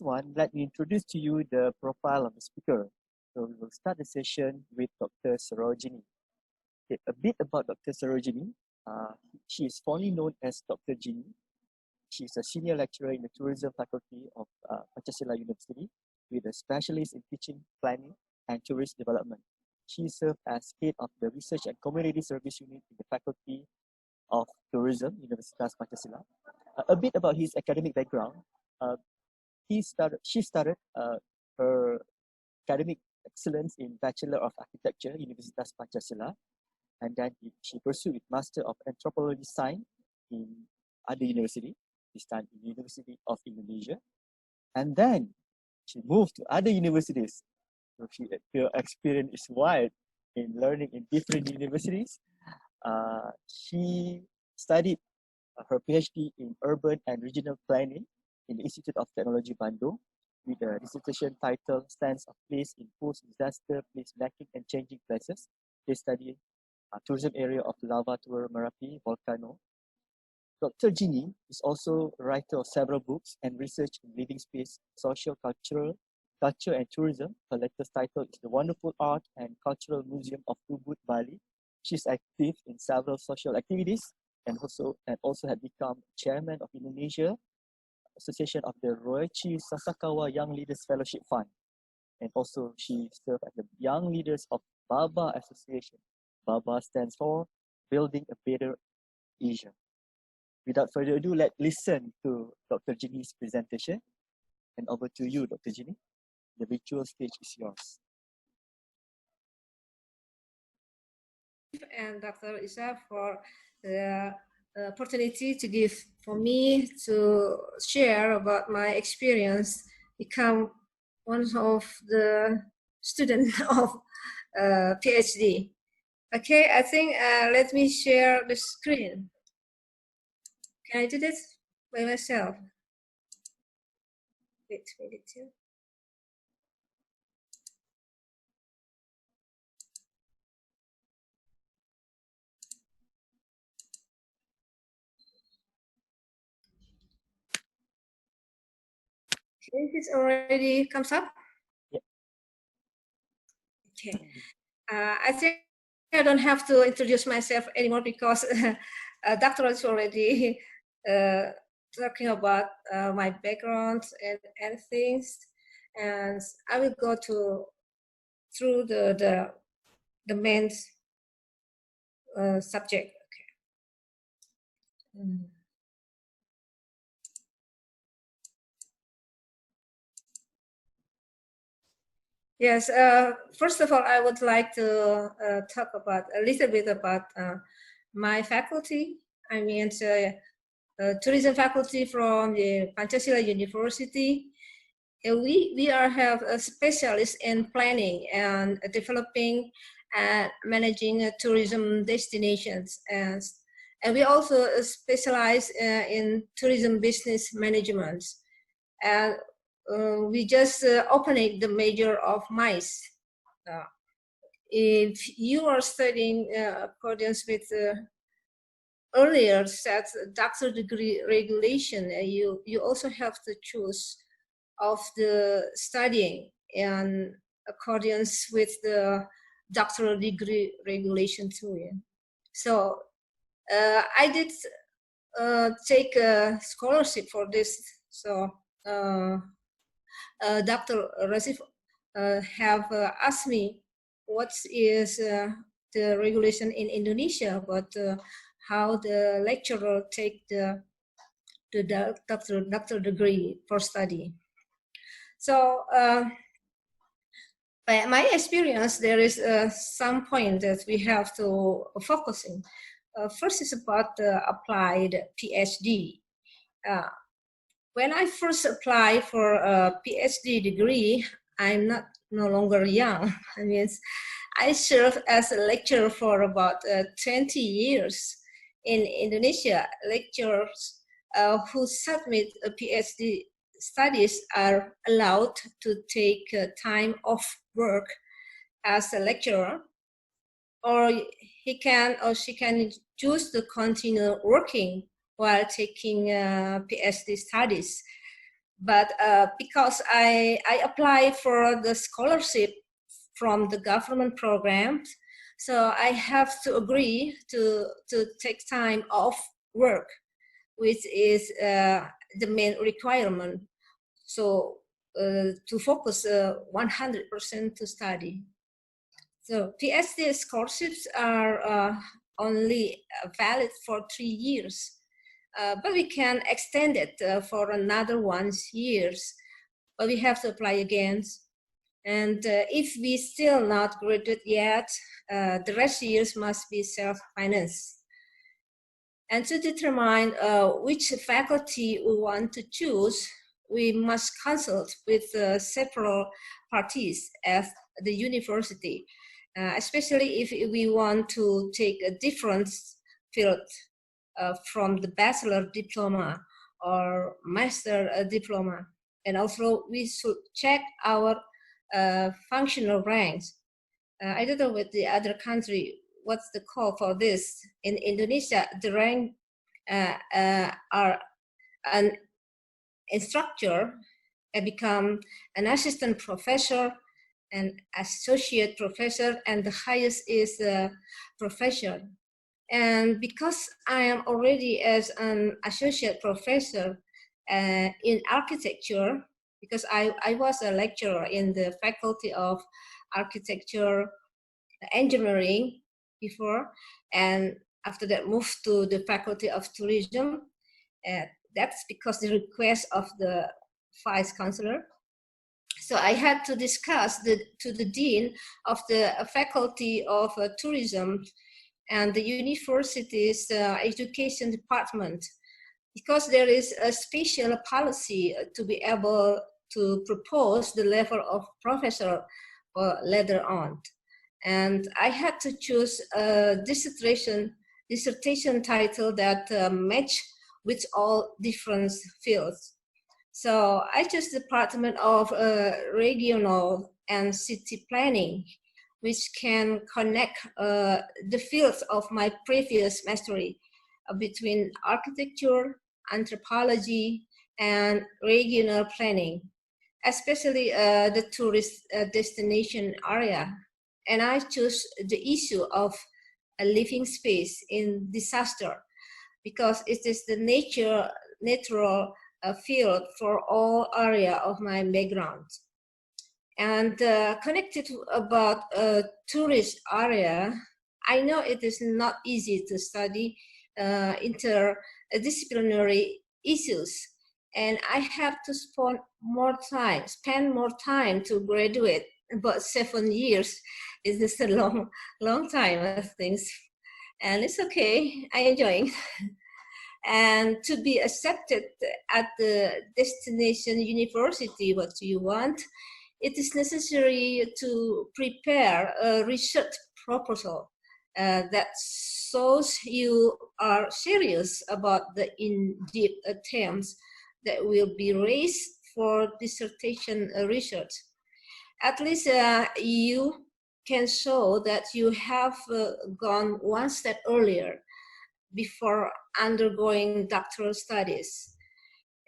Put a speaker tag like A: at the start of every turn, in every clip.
A: one, let me introduce to you the profile of the speaker. So we will start the session with Dr. Sarojini. Okay, a bit about Dr. Sarojini. She is fondly known as Dr. Jini. She is a senior lecturer in the tourism faculty of Pancasila University with a specialist in teaching, planning, and tourist development. She served as head of the Research and Community Service Unit in the Faculty of Tourism, Universitas Pancasila. A bit about his academic background. She started her academic excellence in Bachelor of Architecture, Universitas Pancasila, and then she pursued Master of Anthropology Science in other university, this time in University of Indonesia, and then she moved to other universities. So her experience is wide in learning in different universities. She studied her PhD in Urban and Regional Planning in the Institute of Technology Bandung with a dissertation title Stance of Place in Post-Disaster Place Making and Changing Places. They study tourism area of Lava Tour Merapi volcano. Dr. Jini is also a writer of several books and research in living space, culture and tourism. Her latest title is The Wonderful Art and Cultural Museum of Ubud, Bali. She's active in several social activities and also had become chairman of Indonesia Association of the Roichi Sasakawa Young Leaders Fellowship Fund. And also she served as the Young Leaders of BABA Association. BABA stands for Building a Better Asia. Without further ado, let's listen to Dr. Jini's presentation. And over to you, Dr. Jini. The virtual stage is yours.
B: And Dr. Isa for the opportunity to give for me to share about my experience, become one of the students of PhD. Okay, I think let me share the screen. Can I do this by myself? Wait a minute. This already comes up?
A: Yeah.
B: Okay. I think I don't have to introduce myself anymore because Dr. is already talking about my background and things. And I will go through the main subject. Okay. Yes, first of all, I would like to talk about a little bit about my faculty. I mean, tourism faculty from the Pancasila University. We have a specialist in planning and developing and managing tourism destinations, and we also specialize in tourism business management. And we just opened the major of MICE. If you are studying accordance with earlier set doctor degree regulation, you also have to choose of the studying in accordance with the doctoral degree regulation too. Yeah. So I did take a scholarship for this. So Dr. Rasif have asked me what is the regulation in Indonesia, but how the lecturer take the doctoral degree for study. So by my experience, there is some point that we have to focus in. First is about the applied PhD. When I first applied for a PhD degree, I'm no longer young. I mean, I served as a lecturer for about 20 years in Indonesia. Lecturers who submit a PhD studies are allowed to take time off work as a lecturer, or he can or she can choose to continue working while taking PhD studies. But because I applied for the scholarship from the government programs, so I have to agree to take time off work, which is the main requirement. So to focus 100% to study. So PhD scholarships are only valid for 3 years, but we can extend it for another 1 year, but we have to apply again. And if we still not graduate yet, the rest years must be self-financed. And to determine which faculty we want to choose, we must consult with several parties at the university, especially if we want to take a different field from the bachelor diploma or master diploma. And also we should check our functional ranks. I don't know with the other country, what's the call for this? In Indonesia, the rank are an instructor, become an assistant professor, an associate professor, and the highest is a professor. And because I am already as an associate professor in architecture, because I was a lecturer in the faculty of architecture engineering before, and after that moved to the faculty of tourism. That's because the request of the vice chancellor. So I had to discuss to the dean of the faculty of tourism and the university's education department, because there is a special policy to be able to propose the level of professor later on. And I had to choose a dissertation title that match with all different fields. So I chose the Department of Regional and City Planning, which can connect the fields of my previous mastery between architecture, anthropology, and regional planning, especially the tourist destination area. And I chose the issue of a living space in disaster, because it is the natural field for all area of my background. And connected about a tourist area, I know it is not easy to study interdisciplinary issues, and I have to spend more time to graduate. About 7 years is just a long time, I think, and it's okay. I enjoy it. And to be accepted at the destination university, what you want, it is necessary to prepare a research proposal that shows you are serious about the in-depth themes that will be raised for dissertation research. At least you can show that you have gone one step earlier before undergoing doctoral studies.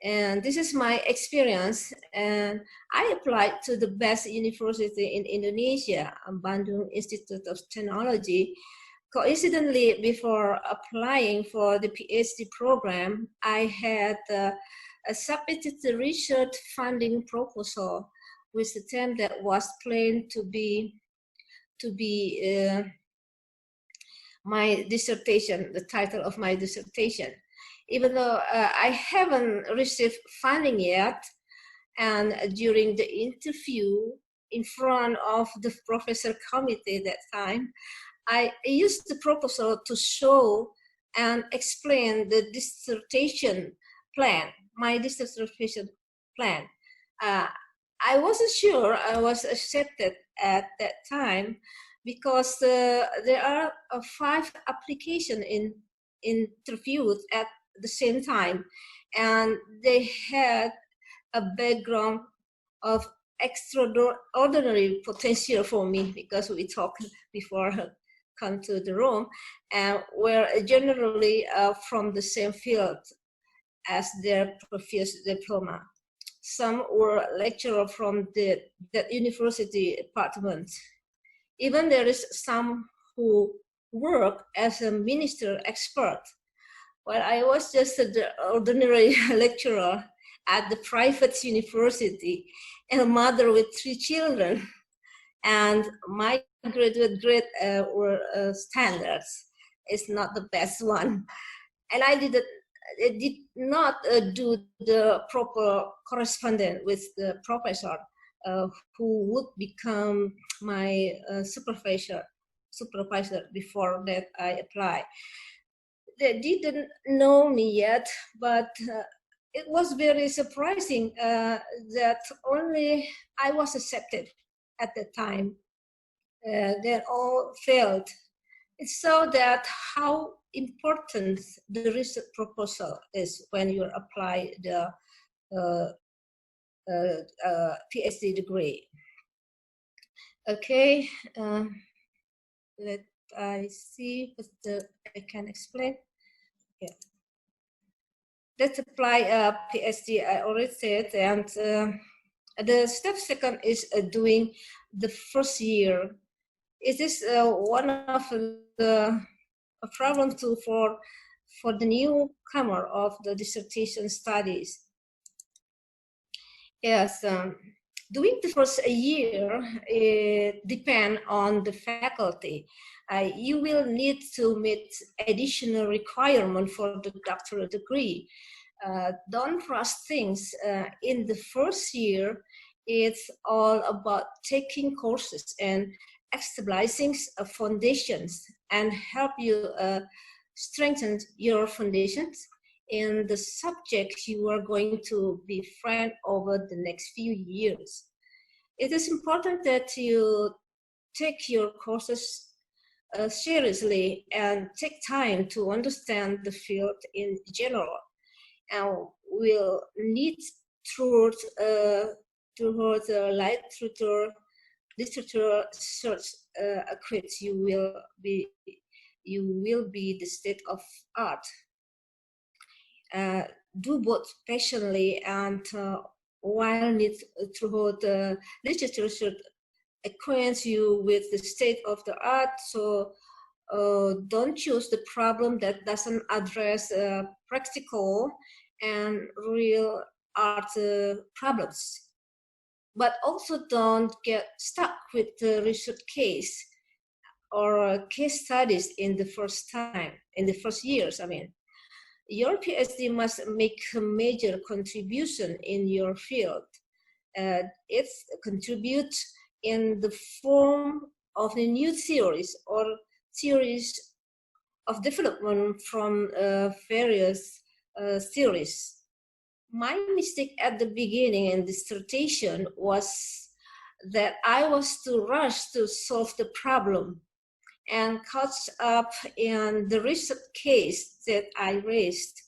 B: And this is my experience, and I applied to the best university in Indonesia, Bandung Institute of Technology. Coincidentally, before applying for the PhD program, I had submitted the research funding proposal with the theme that was planned to be my dissertation, the title of my dissertation. Even though I haven't received funding yet, and during the interview in front of the professor committee that time, I used the proposal to show and explain the dissertation plan, my dissertation plan. I wasn't sure I was accepted at that time, because there are 5 applications interviewed at the same time, and they had a background of extraordinary potential for me, because we talked before come to the room, and were generally from the same field as their previous diploma. some were lecturer from that university department. Even there is some who work as a minister expert. Well, I was just an ordinary lecturer at the private university and a mother with 3 children. And my graduate grade were standards. It's not the best one. And I did not do the proper correspondence with the professor who would become my supervisor before that I applied. They didn't know me yet, but it was very surprising that only I was accepted at the time. They all failed. It's so that how important the research proposal is when you apply the PhD degree. Okay, let I see what I can explain. Yeah. Let's apply a PhD, I already said, and the step second is doing the first year. It is one of the problem too for the newcomer of the dissertation studies. Yes, doing the first year depend on the faculty. You will need to meet additional requirement for the doctoral degree. Don't rush things. In the first year, it's all about taking courses and establishing foundations and help you strengthen your foundations in the subject you are going to befriend over the next few years. It is important that you take your courses seriously and take time to understand the field in general. And will need through the literature search acquits you will be the state of art. Do both passionately and while need through the literature should acquaint you with the state of the art. So don't choose the problem that doesn't address practical and real art problems. But also don't get stuck with the research case or case studies in the first years. I mean, your PhD must make a major contribution in your field. It contributes in the form of the new theories or theories of development from various theories. My mistake at the beginning in dissertation was that I was too rushed to solve the problem and caught up in the research case that I raised.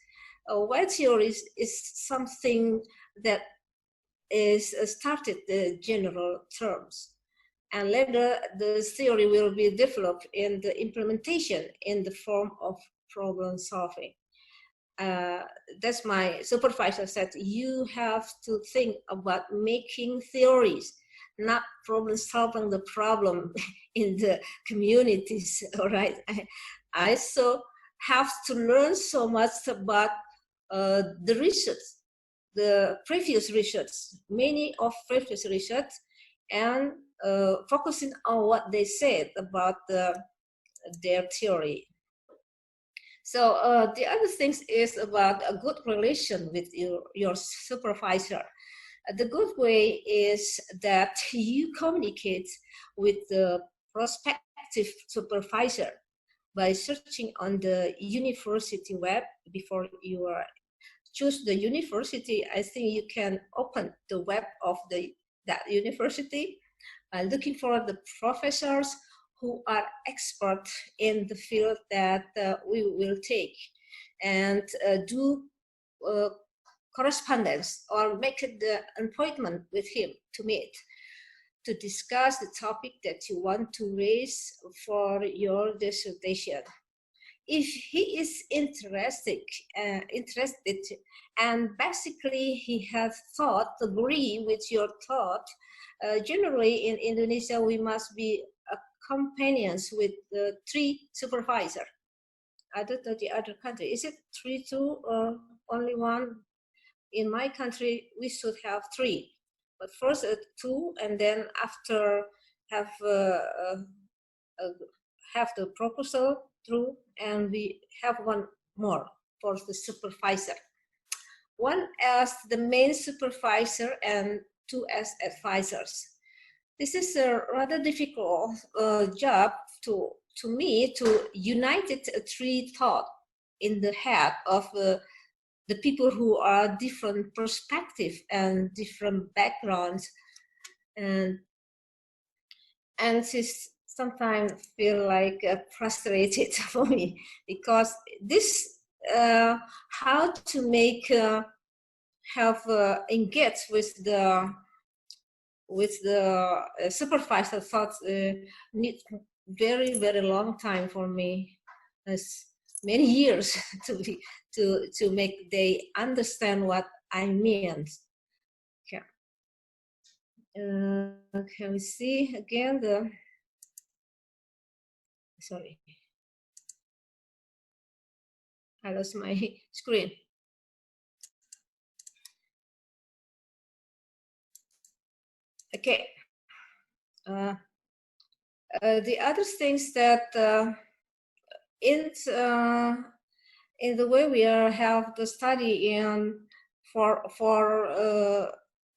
B: While theory is something that is started the general terms. And later the theory will be developed in the implementation in the form of problem solving. That's my supervisor said, you have to think about making theories, not problem solving the problem in the communities, all right? I so have to learn so much about the research, the previous research, many of previous research, and focusing on what they said about their theory. So the other things is about a good relation with your supervisor. The good way is that you communicate with the prospective supervisor by searching on the university web before you choose the university. I think you can open the web of that university by looking for the professors who are expert in the field that we will take, and do correspondence or make the appointment with him to meet, to discuss the topic that you want to raise for your dissertation. if he is interested, and basically he has thought, agree with your thought, generally in Indonesia we must be companions with the 3 supervisor. I don't know the other country. Is it 3 too, or only 1? In my country, we should have 3. But first 2, and then after have the proposal through, and we have 1 more for the supervisor. 1 as the main supervisor and 2 as advisors. This is a rather difficult job to me to unite 3 thoughts in the head of the people who are different perspective and different backgrounds, and this sometimes feel like frustrated for me, because this how to make have engage with the supervisor thoughts need very long time for me, as many years to make they understand what I mean. Okay. Can we see again sorry, I lost my screen. Okay. The other things that in the way we have the study in for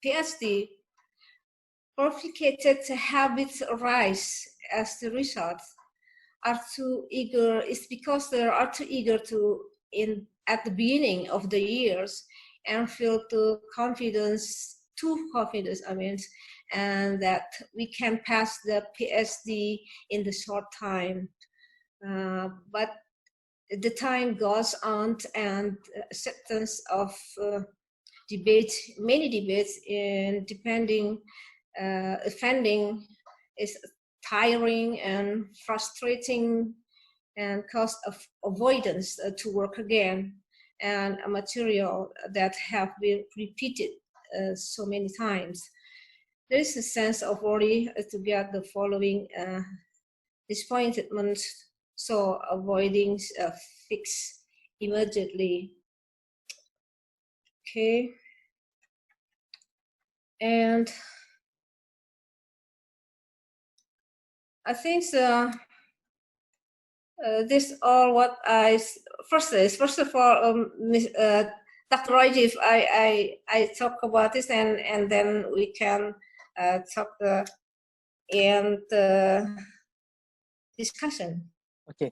B: PhD, complicated habits arise as the result. Are too eager. It's because they are too eager to at the beginning of the years and feel too confident. I mean, and that we can pass the PhD in the short time. But the time goes on, and acceptance of many debates in offending is tiring and frustrating, and cause of avoidance to work again, and a material that have been repeated so many times. There is a sense of worry to get the following disappointment, so avoiding fix immediately. Okay, and I think this all what I first of all, Dr. Rajiv, I talk about this, and then we can talk and discussion.
A: Okay,